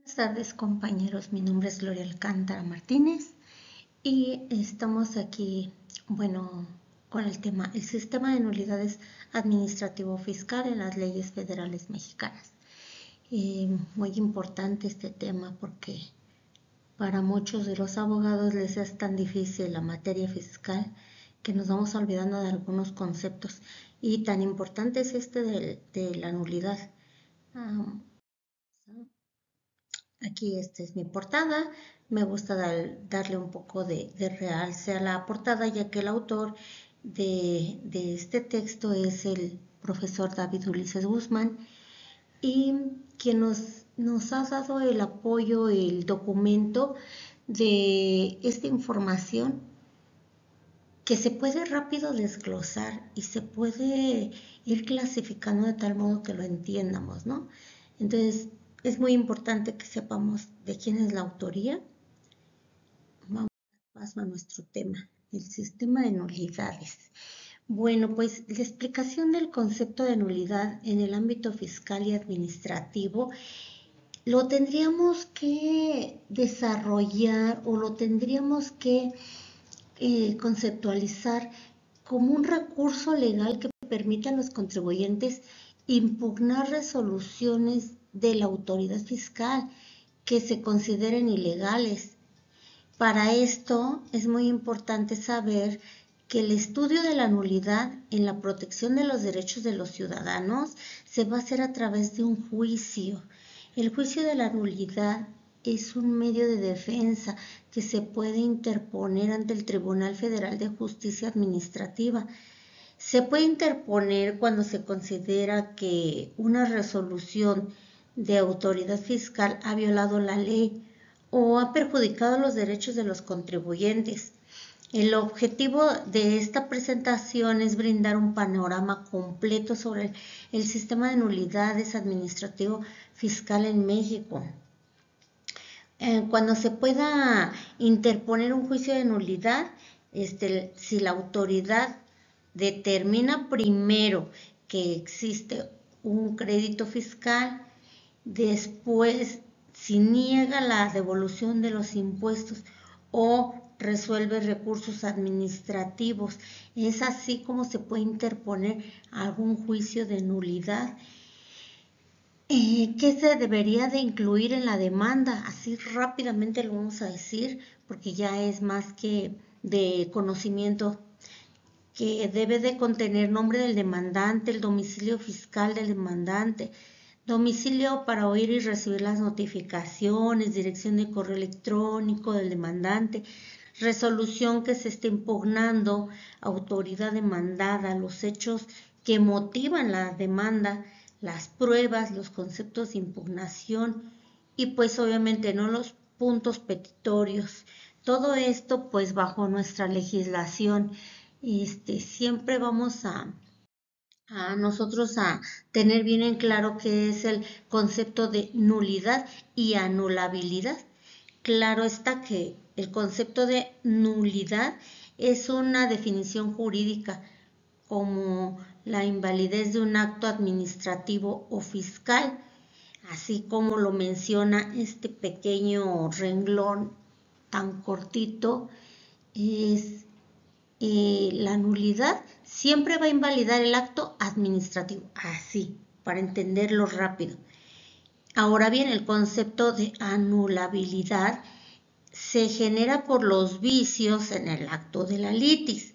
Buenas tardes, compañeros. Mi nombre es Gloria Alcántara Martínez y estamos aquí, con el tema el sistema de nulidades administrativo fiscal en las leyes federales mexicanas. Muy importante este tema porque para muchos de los abogados les es tan difícil la materia fiscal que nos vamos olvidando de algunos conceptos y tan importante es este de la nulidad. Aquí esta es mi portada. Me gusta darle un poco de realce a la portada, ya que el autor de este texto es el profesor David Ulises Guzmán y quien nos ha dado el apoyo, el documento de esta información que se puede rápido desglosar y se puede ir clasificando de tal modo que lo entiendamos, ¿no? Entonces, es muy importante que sepamos de quién es la autoría. Vamos paso a nuestro tema, el sistema de nulidades. Bueno, pues la explicación del concepto de nulidad en el ámbito fiscal y administrativo lo tendríamos que desarrollar o lo tendríamos que conceptualizar como un recurso legal que permite a los contribuyentes impugnar resoluciones de la autoridad fiscal que se consideren ilegales. Para esto es muy importante saber que el estudio de la nulidad en la protección de los derechos de los ciudadanos se va a hacer a través de un juicio. El juicio de la nulidad es un medio de defensa que se puede interponer ante el Tribunal Federal de Justicia Administrativa. Se puede interponer cuando se considera que una resolución de autoridad fiscal ha violado la ley o ha perjudicado los derechos de los contribuyentes. El objetivo de esta presentación es brindar un panorama completo sobre el sistema de nulidades administrativo fiscal en México. Cuando se pueda interponer un juicio de nulidad, si la autoridad determina primero que existe un crédito fiscal, después si niega la devolución de los impuestos o resuelve recursos administrativos, es así como se puede interponer algún juicio de nulidad. ¿Qué se debería de incluir en la demanda? Así rápidamente lo vamos a decir, porque ya es más que de conocimiento, que debe de contener nombre del demandante, el domicilio fiscal del demandante, domicilio para oír y recibir las notificaciones, dirección de correo electrónico del demandante, resolución que se esté impugnando, autoridad demandada, los hechos que motivan la demanda, las pruebas, los conceptos de impugnación y pues obviamente no los puntos petitorios. Todo esto pues bajo nuestra legislación. Siempre vamos a nosotros a tener bien en claro qué es el concepto de nulidad y anulabilidad. Claro está que el concepto de nulidad es una definición jurídica como la invalidez de un acto administrativo o fiscal, así como lo menciona este pequeño renglón tan cortito, es la nulidad siempre va a invalidar el acto administrativo, así, para entenderlo rápido. Ahora bien, el concepto de anulabilidad se genera por los vicios en el acto de la litis,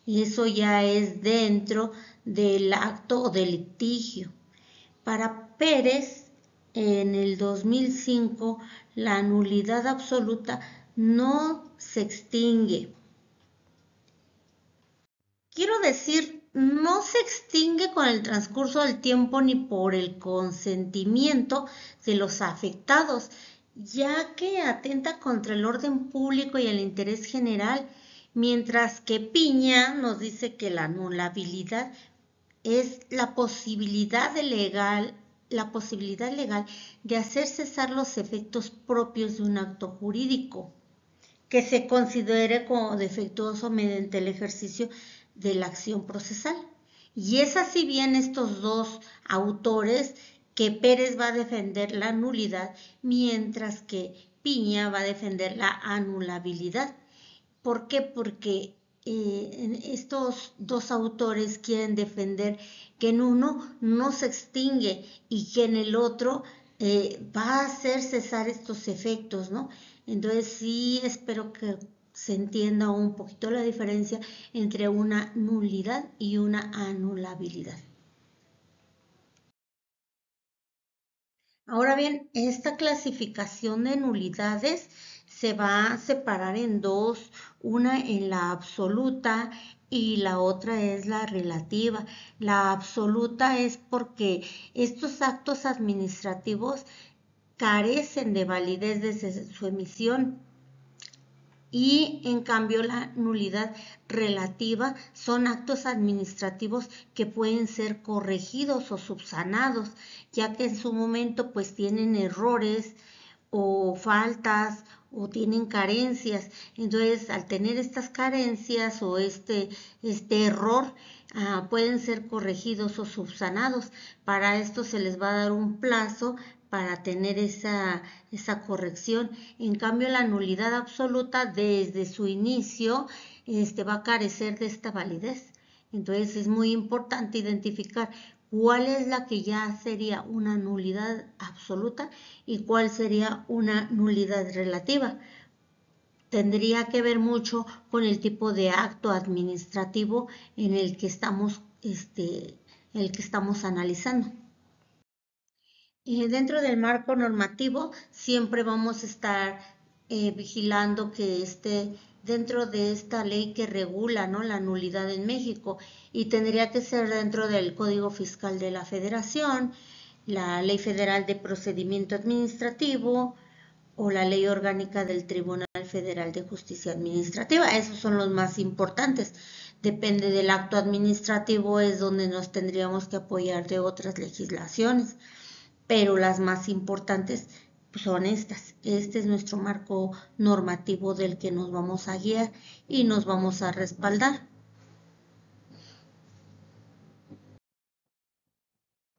y eso ya es dentro del acto o del litigio. Para Pérez, en el 2005, la nulidad absoluta no se extingue. Quiero decir, no se extingue con el transcurso del tiempo ni por el consentimiento de los afectados, ya que atenta contra el orden público y el interés general, mientras que Piña nos dice que la anulabilidad es la posibilidad legal de hacer cesar los efectos propios de un acto jurídico que se considere como defectuoso mediante el ejercicio de la acción procesal. Y es así bien estos dos autores que Pérez va a defender la nulidad, mientras que Piña va a defender la anulabilidad. ¿Por qué? Porque estos dos autores quieren defender que en uno no se extingue y que en el otro va a hacer cesar estos efectos, ¿no? Entonces sí espero que se entienda un poquito la diferencia entre una nulidad y una anulabilidad. Ahora bien, esta clasificación de nulidades se va a separar en dos, una en la absoluta y la otra es la relativa. La absoluta es porque estos actos administrativos carecen de validez desde su emisión y en cambio la nulidad relativa son actos administrativos que pueden ser corregidos o subsanados, ya que en su momento pues tienen errores o faltas o tienen carencias. Entonces, al tener estas carencias o este error, pueden ser corregidos o subsanados. Para esto se les va a dar un plazo para tener esa corrección. En cambio, la nulidad absoluta desde su inicio va a carecer de esta validez. Entonces es muy importante identificar cuál es la que ya sería una nulidad absoluta y cuál sería una nulidad relativa. Tendría que ver mucho con el tipo de acto administrativo en el que estamos analizando. Dentro del marco normativo siempre vamos a estar vigilando que esté dentro de esta ley que regula, ¿no?, la nulidad en México, y tendría que ser dentro del Código Fiscal de la Federación, la Ley Federal de Procedimiento Administrativo o la Ley Orgánica del Tribunal Federal de Justicia Administrativa. Esos son los más importantes. Depende del acto administrativo, es donde nos tendríamos que apoyar de otras legislaciones, pero las más importantes son estas. Este es nuestro marco normativo del que nos vamos a guiar y nos vamos a respaldar.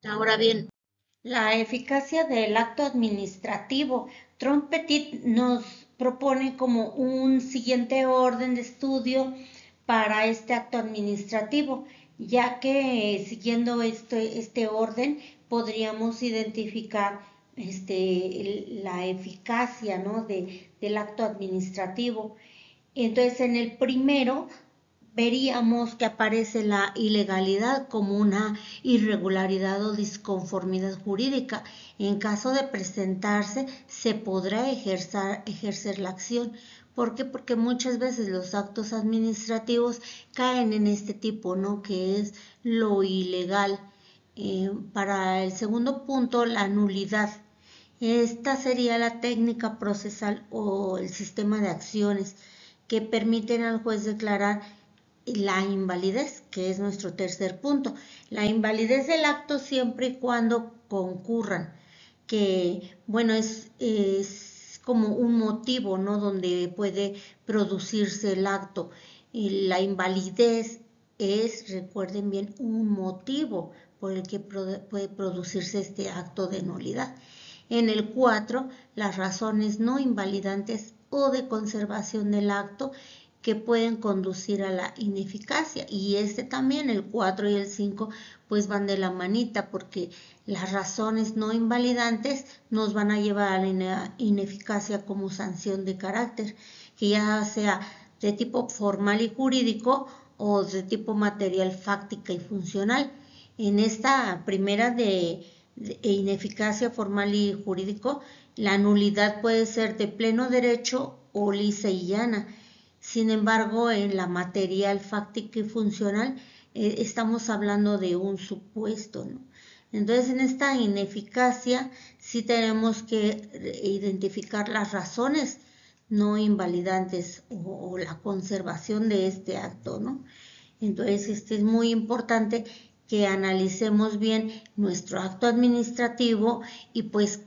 Ahora bien, la eficacia del acto administrativo. Trompetit nos propone como un siguiente orden de estudio para este acto administrativo, ya que siguiendo este orden podríamos identificar la eficacia, ¿no?, del acto administrativo. Entonces, en el primero veríamos que aparece la ilegalidad como una irregularidad o disconformidad jurídica. En caso de presentarse, se podrá ejercer la acción. ¿Por qué? Porque muchas veces los actos administrativos caen en este tipo, ¿no?, que es lo ilegal. Para el segundo punto, la nulidad. Esta sería la técnica procesal o el sistema de acciones que permiten al juez declarar la invalidez, que es nuestro tercer punto. La invalidez del acto siempre y cuando concurran, que bueno, es como un motivo, ¿no?, donde puede producirse el acto. Y la invalidez es, recuerden bien, un motivo por el que puede producirse este acto de nulidad. En el 4, las razones no invalidantes o de conservación del acto que pueden conducir a la ineficacia. Y también, el 4 y el 5, pues van de la manita, porque las razones no invalidantes nos van a llevar a la ineficacia como sanción de carácter, que ya sea de tipo formal y jurídico o de tipo material, fáctica y funcional. En esta primera de ineficacia formal y jurídico, la nulidad puede ser de pleno derecho o lisa y llana. Sin embargo, en la material, fáctica y funcional, estamos hablando de un supuesto, ¿no? Entonces, en esta ineficacia sí tenemos que identificar las razones no invalidantes o la conservación de este acto, ¿no? Entonces, es muy importante que analicemos bien nuestro acto administrativo y pues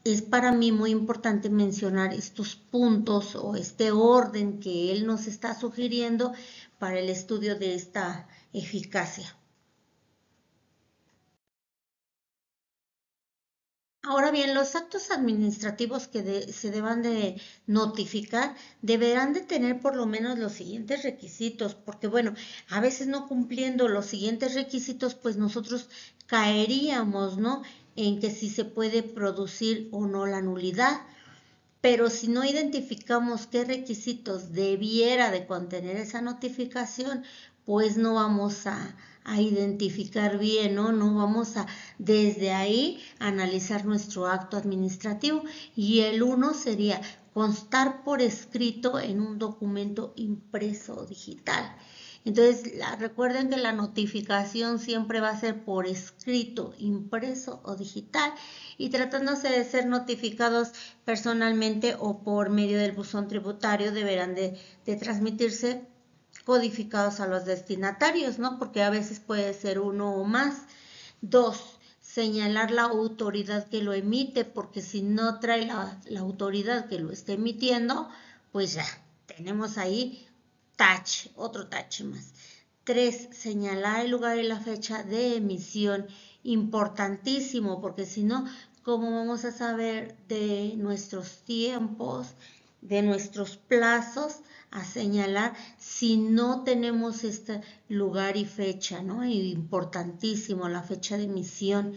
es para mí muy importante mencionar estos puntos o este orden que él nos está sugiriendo para el estudio de esta eficacia. Ahora bien, los actos administrativos que se deban de notificar deberán de tener por lo menos los siguientes requisitos, porque bueno, a veces no cumpliendo los siguientes requisitos, pues nosotros caeríamos, ¿no? En que si se puede producir o no la nulidad. Pero si no identificamos qué requisitos debiera de contener esa notificación, pues no vamos a identificar bien, ¿no? No vamos a desde ahí analizar nuestro acto administrativo. Y el uno sería constar por escrito en un documento impreso o digital. Entonces, recuerden que la notificación siempre va a ser por escrito, impreso o digital, y tratándose de ser notificados personalmente o por medio del buzón tributario deberán de transmitirse codificados a los destinatarios, ¿no? Porque a veces puede ser uno o más. 2, señalar la autoridad que lo emite, porque si no trae la autoridad que lo esté emitiendo, pues ya tenemos ahí otro tache más. 3, señalar el lugar y la fecha de emisión. Importantísimo, porque si no, ¿cómo vamos a saber de nuestros tiempos, de nuestros plazos a señalar si no tenemos este lugar y fecha, ¿no? Importantísimo la fecha de emisión.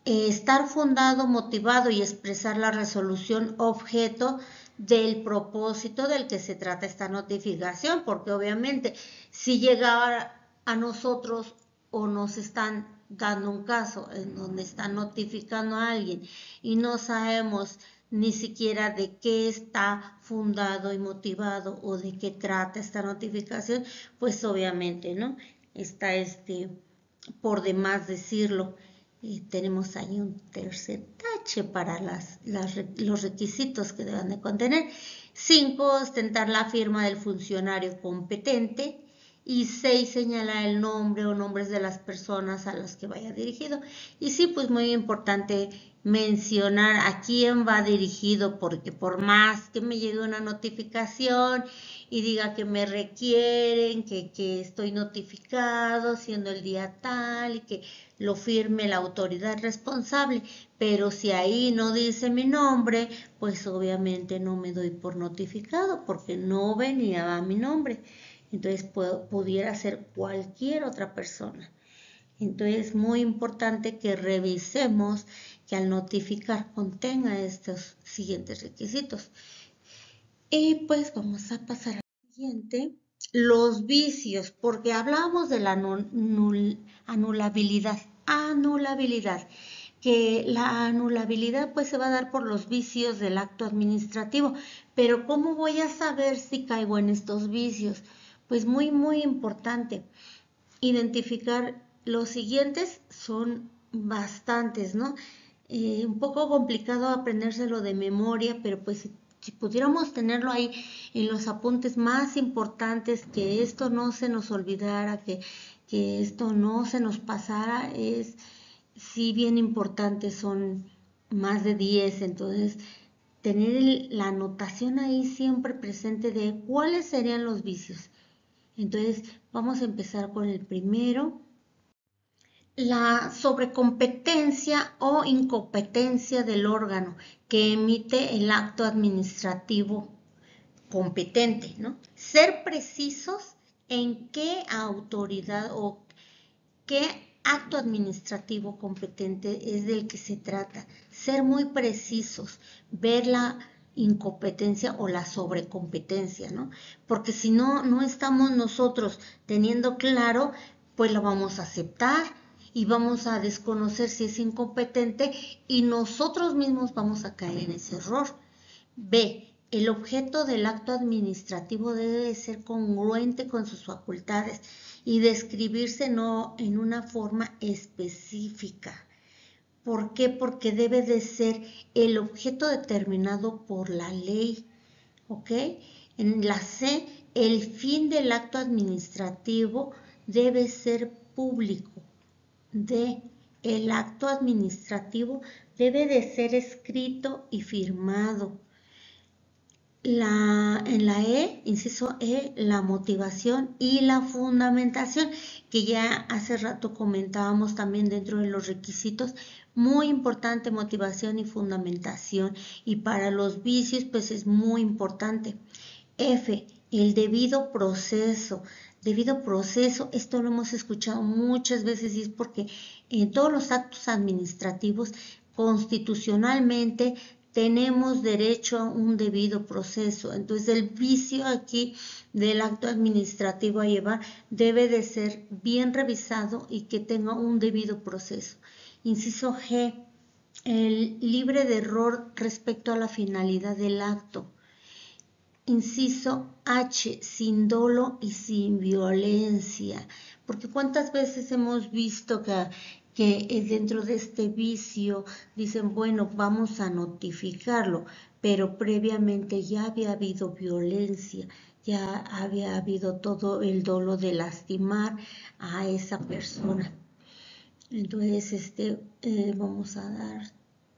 Estar fundado, motivado y expresar la resolución objeto del propósito del que se trata esta notificación, porque obviamente si llega a nosotros o nos están dando un caso en donde están notificando a alguien y no sabemos ni siquiera de qué está fundado y motivado o de qué trata esta notificación, pues obviamente, ¿no? Está por demás decirlo. Y tenemos ahí un tercer tache para los requisitos que deben de contener. 5, ostentar la firma del funcionario competente. Y 6, señalar el nombre o nombres de las personas a las que vaya dirigido. Y sí, pues muy importante mencionar a quién va dirigido, porque por más que me llegue una notificación y diga que me requieren, que estoy notificado siendo el día tal y que lo firme la autoridad responsable, pero si ahí no dice mi nombre, pues obviamente no me doy por notificado porque no venía mi nombre. Entonces pudiera ser cualquier otra persona. Entonces es muy importante que revisemos que al notificar contenga estos siguientes requisitos. Y pues vamos a pasar al siguiente. Los vicios, porque hablábamos de la anulabilidad. Que la anulabilidad pues se va a dar por los vicios del acto administrativo. Pero ¿cómo voy a saber si caigo en estos vicios? Pues muy importante identificar los siguientes, son bastantes, ¿no? Un poco complicado aprendérselo de memoria, pero pues si pudiéramos tenerlo ahí en los apuntes más importantes, que esto no se nos olvidara, que esto no se nos pasara, es sí bien importante, son más de 10, entonces tener la anotación ahí siempre presente de cuáles serían los vicios. Entonces vamos a empezar con el primero. La sobrecompetencia o incompetencia del órgano que emite el acto administrativo competente, ¿no? Ser precisos en qué autoridad o qué acto administrativo competente es del que se trata. Ser muy precisos, ver la incompetencia o la sobrecompetencia, ¿no? Porque si no estamos nosotros teniendo claro, pues lo vamos a aceptar y vamos a desconocer si es incompetente y nosotros mismos vamos a caer en ese error. B. El objeto del acto administrativo debe de ser congruente con sus facultades y describirse no en una forma específica. ¿Por qué? Porque debe de ser el objeto determinado por la ley, ¿ok? En la C, el fin del acto administrativo debe ser público. D, el acto administrativo debe de ser escrito y firmado. En la E, inciso E, la motivación y la fundamentación, que ya hace rato comentábamos también dentro de los requisitos, Muy importante motivación y fundamentación. Y para los vicios, pues es muy importante. F, el debido proceso. Debido proceso, esto lo hemos escuchado muchas veces y es porque en todos los actos administrativos, constitucionalmente, tenemos derecho a un debido proceso. Entonces, el vicio aquí del acto administrativo a llevar debe de ser bien revisado y que tenga un debido proceso. Inciso G, el libre de error respecto a la finalidad del acto. Inciso H, sin dolo y sin violencia, porque cuántas veces hemos visto que dentro de este vicio dicen, bueno, vamos a notificarlo, pero previamente ya había habido violencia, ya había habido todo el dolo de lastimar a esa persona. Entonces, vamos a dar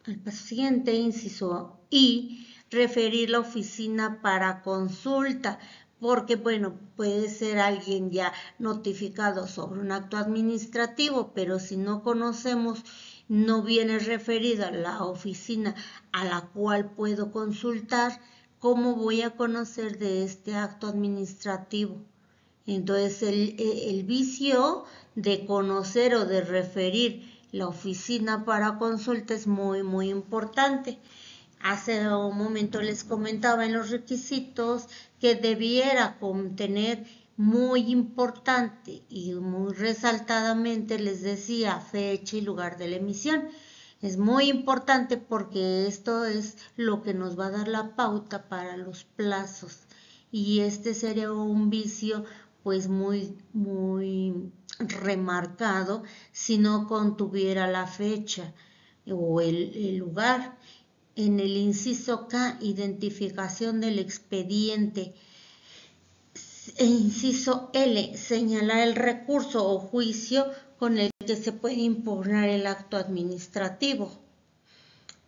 al paso siguiente, inciso I, referir la oficina para consulta, porque bueno, puede ser alguien ya notificado sobre un acto administrativo, pero si no conocemos, no viene referida la oficina a la cual puedo consultar, ¿cómo voy a conocer de este acto administrativo? Entonces el vicio de conocer o de referir la oficina para consulta es muy importante. Hace un momento les comentaba en los requisitos que debiera contener muy importante y muy resaltadamente les decía fecha y lugar de la emisión. Es muy importante porque esto es lo que nos va a dar la pauta para los plazos y este sería un vicio pues muy remarcado si no contuviera la fecha o el lugar. En el inciso K, identificación del expediente. Inciso L, señalar el recurso o juicio con el que se puede impugnar el acto administrativo.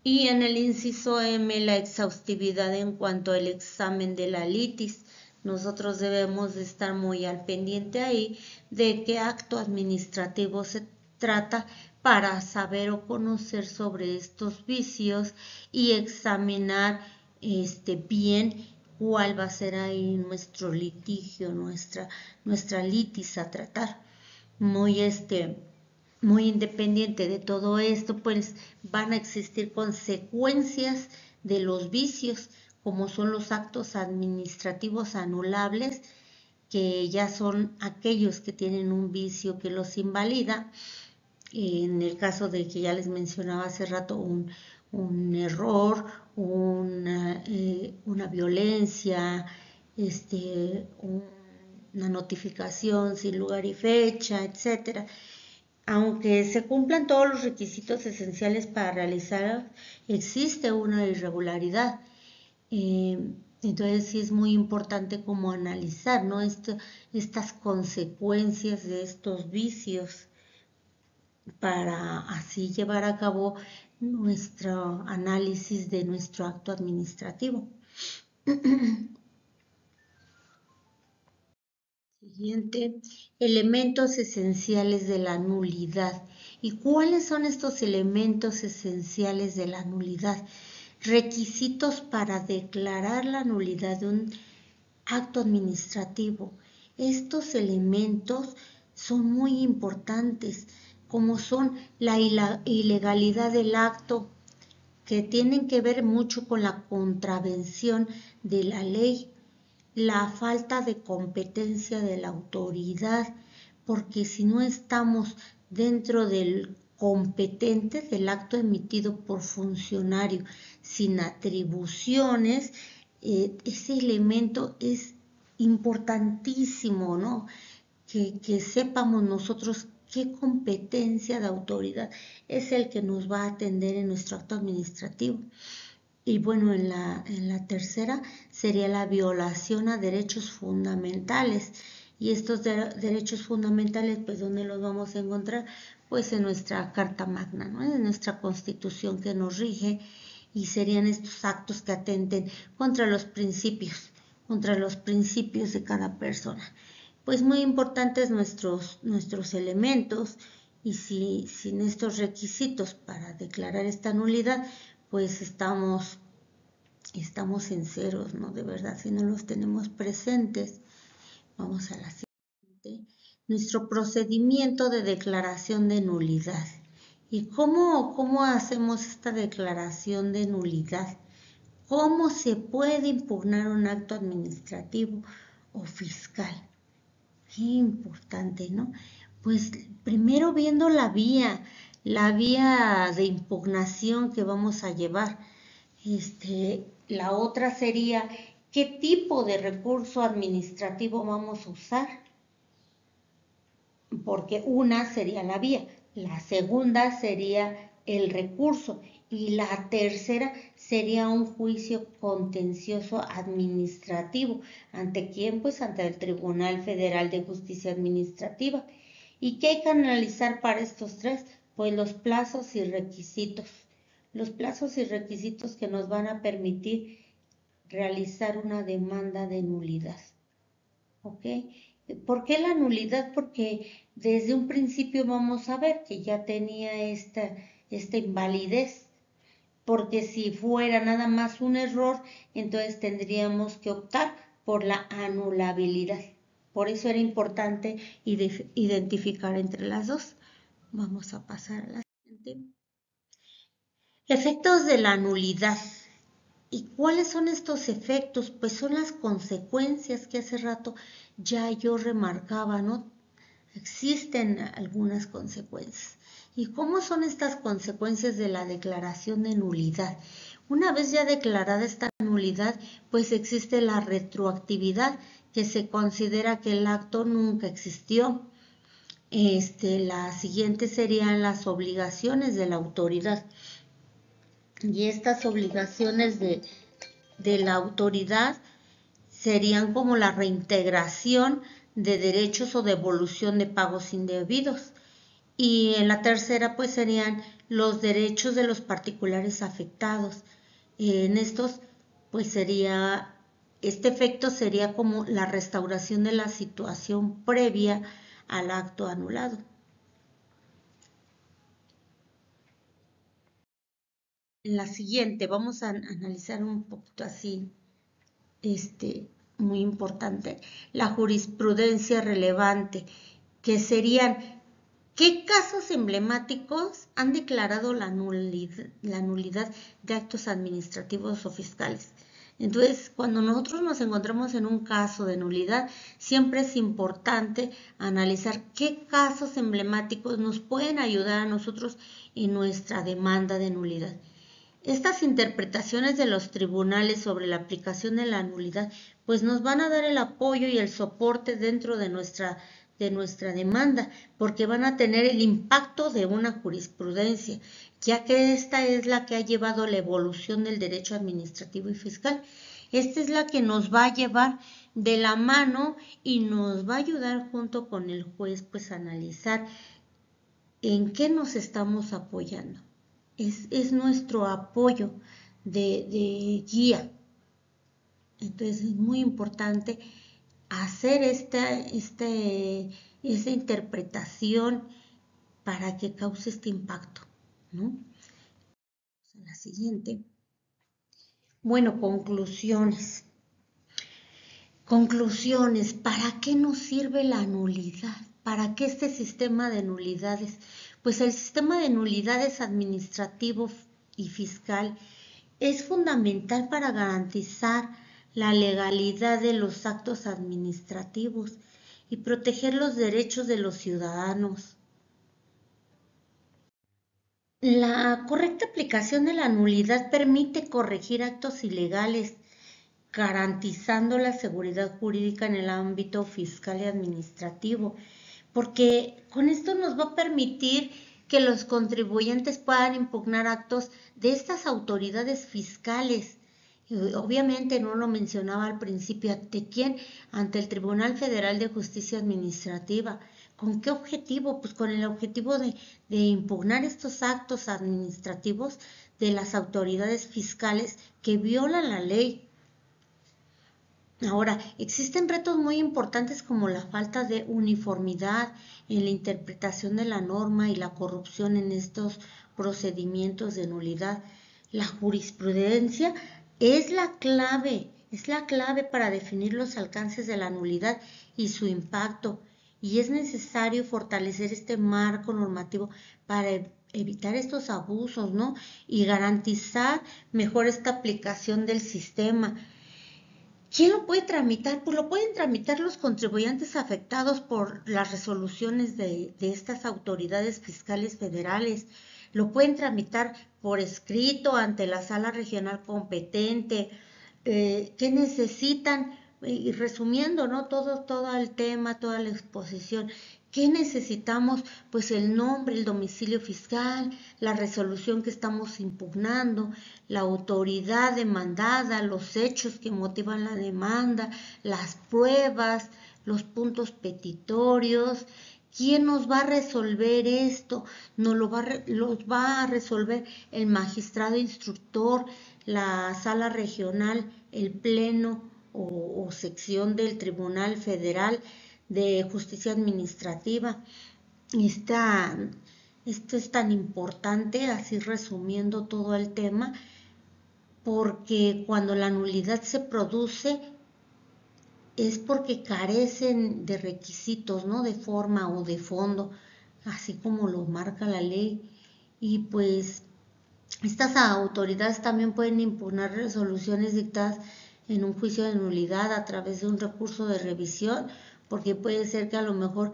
Y en el inciso M, la exhaustividad en cuanto al examen de la litis. Nosotros debemos de estar muy al pendiente ahí de qué acto administrativo se trata para saber o conocer sobre estos vicios y examinar bien cuál va a ser ahí nuestro litigio, nuestra litis a tratar. Muy independiente de todo esto, pues van a existir consecuencias de los vicios, como son los actos administrativos anulables, que ya son aquellos que tienen un vicio que los invalida. En el caso de que ya les mencionaba hace rato un error, una violencia, una notificación sin lugar y fecha, etcétera. Aunque se cumplan todos los requisitos esenciales para realizar, existe una irregularidad. Entonces sí es muy importante como analizar, ¿no? Estas consecuencias de estos vicios para así llevar a cabo nuestro análisis de nuestro acto administrativo. Siguiente, elementos esenciales de la nulidad. ¿Y cuáles son estos elementos esenciales de la nulidad? Requisitos para declarar la nulidad de un acto administrativo. Estos elementos son muy importantes, como son la ilegalidad del acto, que tienen que ver mucho con la contravención de la ley, la falta de competencia de la autoridad, porque si no estamos dentro del competente del acto emitido por funcionario sin atribuciones, ese elemento es importantísimo, ¿no? Que sepamos nosotros qué competencia de autoridad es el que nos va a atender en nuestro acto administrativo. Y bueno, en la tercera sería la violación a derechos fundamentales. Y estos derechos fundamentales, pues, ¿dónde los vamos a encontrar? Pues en nuestra Carta Magna, ¿no? En nuestra Constitución que nos rige, y serían estos actos que atenten contra los principios de cada persona. Pues muy importantes nuestros elementos, Y si sin estos requisitos para declarar esta nulidad, pues estamos en ceros, ¿no? De verdad, si no los tenemos presentes. Vamos a la siguiente. Nuestro procedimiento de declaración de nulidad. ¿Y cómo hacemos esta declaración de nulidad? ¿Cómo se puede impugnar un acto administrativo o fiscal? Qué importante, ¿no? Pues primero viendo la vía de impugnación que vamos a llevar. La otra sería, ¿qué tipo de recurso administrativo vamos a usar? Porque una sería la vía, la segunda sería el recurso y la tercera sería un juicio contencioso administrativo. ¿Ante quién? Pues ante el Tribunal Federal de Justicia Administrativa. ¿Y qué hay que analizar para estos tres? Pues los plazos y requisitos. Los plazos y requisitos que nos van a permitir realizar una demanda de nulidad. ¿Ok? ¿Por qué la nulidad? Porque desde un principio vamos a ver que ya tenía esta invalidez. Porque si fuera nada más un error, entonces tendríamos que optar por la anulabilidad. Por eso era importante identificar entre las dos. Vamos a pasar a la siguiente. Efectos de la nulidad. ¿Y cuáles son estos efectos? Pues son las consecuencias que hace rato ya yo remarcaba, ¿no? Existen algunas consecuencias. ¿Y cómo son estas consecuencias de la declaración de nulidad? Una vez ya declarada esta nulidad, pues existe la retroactividad, que se considera que el acto nunca existió. La siguiente serían las obligaciones de la autoridad. Y estas obligaciones de la autoridad serían como la reintegración de derechos o devolución de pagos indebidos. Y en la tercera pues serían los derechos de los particulares afectados. En estos pues este efecto sería como la restauración de la situación previa al acto anulado. En la siguiente vamos a analizar un poquito así, muy importante, la jurisprudencia relevante, que serían qué casos emblemáticos han declarado la nulidad de actos administrativos o fiscales. Entonces, cuando nosotros nos encontramos en un caso de nulidad, siempre es importante analizar qué casos emblemáticos nos pueden ayudar a nosotros en nuestra demanda de nulidad. Estas interpretaciones de los tribunales sobre la aplicación de la nulidad pues nos van a dar el apoyo y el soporte dentro de nuestra demanda, porque van a tener el impacto de una jurisprudencia, ya que esta es la que ha llevado la evolución del derecho administrativo y fiscal. Esta es la que nos va a llevar de la mano y nos va a ayudar junto con el juez pues a analizar en qué nos estamos apoyando. Es nuestro apoyo de guía. Entonces es muy importante hacer esta interpretación para que cause este impacto, ¿no? La siguiente. Bueno, conclusiones. Conclusiones, ¿para qué nos sirve la nulidad? ¿Para qué este sistema de nulidades? Pues el sistema de nulidades administrativo y fiscal es fundamental para garantizar la legalidad de los actos administrativos y proteger los derechos de los ciudadanos. La correcta aplicación de la nulidad permite corregir actos ilegales, garantizando la seguridad jurídica en el ámbito fiscal y administrativo, porque con esto nos va a permitir que los contribuyentes puedan impugnar actos de estas autoridades fiscales. Obviamente no lo mencionaba al principio, ¿ante quién? Ante el Tribunal Federal de Justicia Administrativa. ¿Con qué objetivo? Pues con el objetivo de impugnar estos actos administrativos de las autoridades fiscales que violan la ley. Ahora, existen retos muy importantes como la falta de uniformidad en la interpretación de la norma y la corrupción en estos procedimientos de nulidad. La jurisprudencia es la clave para definir los alcances de la nulidad y su impacto, y es necesario fortalecer este marco normativo para evitar estos abusos, ¿no? Y garantizar mejor esta aplicación del sistema. ¿Quién lo puede tramitar? Pues lo pueden tramitar los contribuyentes afectados por las resoluciones de estas autoridades fiscales federales. Lo pueden tramitar por escrito ante la sala regional competente. ¿Qué necesitan? Y resumiendo, ¿no? Todo el tema, toda la exposición. ¿Qué necesitamos? Pues el nombre, el domicilio fiscal, la resolución que estamos impugnando, la autoridad demandada, los hechos que motivan la demanda, las pruebas, los puntos petitorios. ¿Quién nos va a resolver esto? Los va a resolver el magistrado instructor, la sala regional, el pleno o sección del Tribunal Federal de Justicia Administrativa. Esto es tan importante, así resumiendo todo el tema, porque cuando la nulidad se produce es porque carecen de requisitos, ¿no? De forma o de fondo, así como lo marca la ley. Y pues estas autoridades también pueden impugnar resoluciones dictadas en un juicio de nulidad a través de un recurso de revisión, porque puede ser que a lo mejor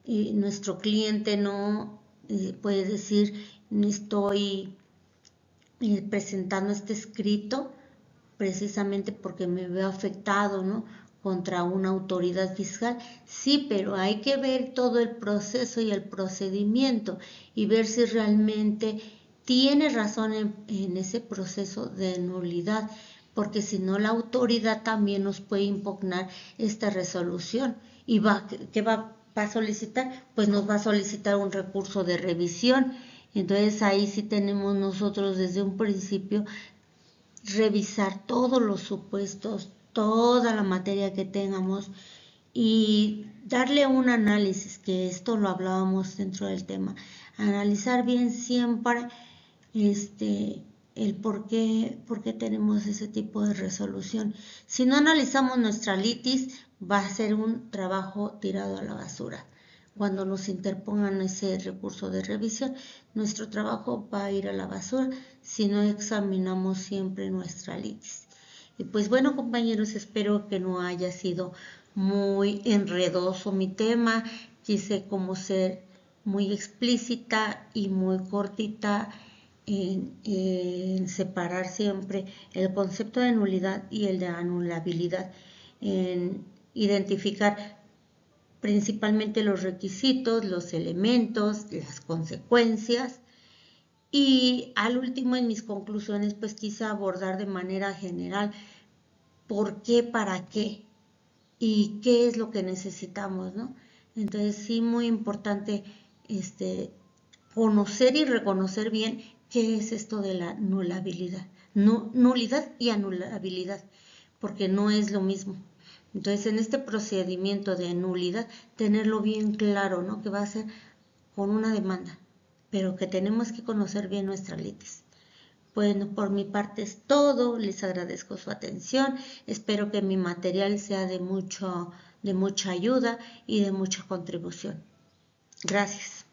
nuestro cliente no puede decir, estoy presentando este escrito precisamente porque me veo afectado, ¿no? Contra una autoridad fiscal. Sí, pero hay que ver todo el proceso y el procedimiento y ver si realmente tiene razón en ese proceso de nulidad, porque si no la autoridad también nos puede impugnar esta resolución y ¿qué va a solicitar? Pues nos va a solicitar un recurso de revisión. Entonces ahí sí tenemos nosotros desde un principio revisar todos los supuestos, toda la materia que tengamos y darle un análisis, que esto lo hablábamos dentro del tema, analizar bien siempre el por qué tenemos ese tipo de resolución. Si no analizamos nuestra litis, va a ser un trabajo tirado a la basura. Cuando nos interpongan ese recurso de revisión, nuestro trabajo va a ir a la basura si no examinamos siempre nuestra litis. Y pues bueno, compañeros, espero que no haya sido muy enredoso mi tema. Quise como ser muy explícita y muy cortita en separar siempre el concepto de nulidad y el de anulabilidad, en identificar principalmente los requisitos, los elementos, las consecuencias. Y al último en mis conclusiones pues quise abordar de manera general por qué, para qué y qué es lo que necesitamos, ¿no? Entonces sí, muy importante conocer y reconocer bien qué es esto de la nulabilidad, nulidad y anulabilidad, porque no es lo mismo. Entonces, en este procedimiento de nulidad, tenerlo bien claro, ¿no? Que va a ser con una demanda, pero que tenemos que conocer bien nuestra litis. Bueno, por mi parte es todo. Les agradezco su atención. Espero que mi material sea de mucha ayuda y de mucha contribución. Gracias.